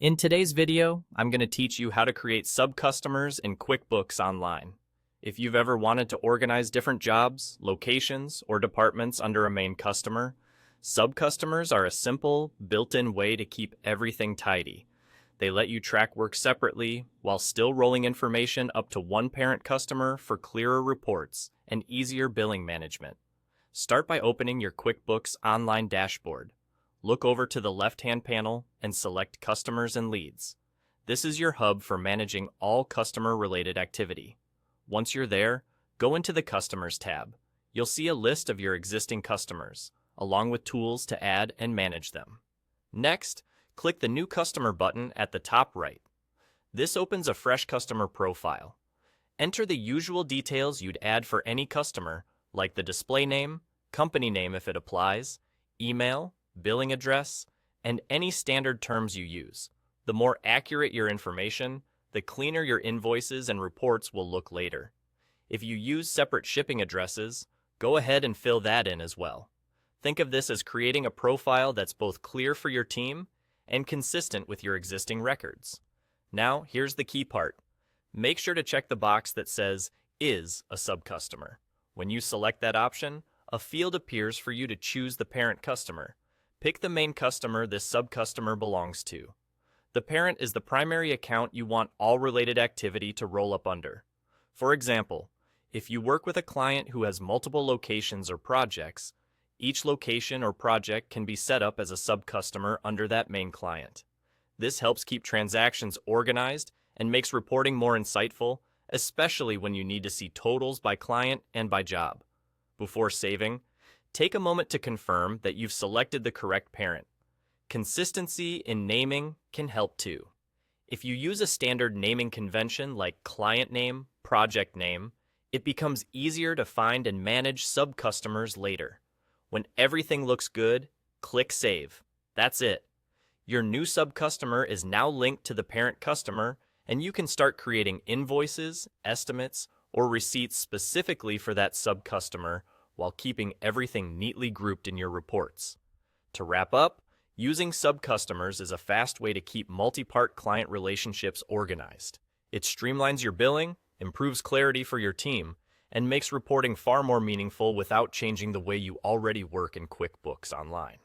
In today's video, I'm going to teach you how to create sub-customers in QuickBooks Online. If you've ever wanted to organize different jobs, locations, or departments under a main customer, sub-customers are a simple, built-in way to keep everything tidy. They let you track work separately while still rolling information up to one parent customer for clearer reports and easier billing management. Start by opening your QuickBooks Online dashboard. Look over to the left-hand panel and select Customers and Leads. This is your hub for managing all customer-related activity. Once you're there, go into the Customers tab. You'll see a list of your existing customers, along with tools to add and manage them. Next, click the New Customer button at the top right. This opens a fresh customer profile. Enter the usual details you'd add for any customer, like the display name, company name if it applies, email, billing address, and any standard terms you use. The more accurate your information, the cleaner your invoices and reports will look later. If you use separate shipping addresses, go ahead and fill that in as well. Think of this as creating a profile that's both clear for your team and consistent with your existing records. Now, here's the key part. Make sure to check the box that says "Is a sub-customer." When you select that option, a field appears for you to choose the parent customer. Pick the main customer this sub-customer belongs to. The parent is the primary account you want all related activity to roll up under. For example, if you work with a client who has multiple locations or projects, each location or project can be set up as a sub-customer under that main client. This helps keep transactions organized and makes reporting more insightful, especially when you need to see totals by client and by job. Before saving, take a moment to confirm that you've selected the correct parent. Consistency in naming can help too. If you use a standard naming convention like client name, project name, it becomes easier to find and manage sub-customers later. When everything looks good, click Save. That's it. Your new sub-customer is now linked to the parent customer, and you can start creating invoices, estimates, or receipts specifically for that sub-customer while keeping everything neatly grouped in your reports. To wrap up, using sub-customers is a fast way to keep multi-part client relationships organized. It streamlines your billing, improves clarity for your team, and makes reporting far more meaningful without changing the way you already work in QuickBooks Online.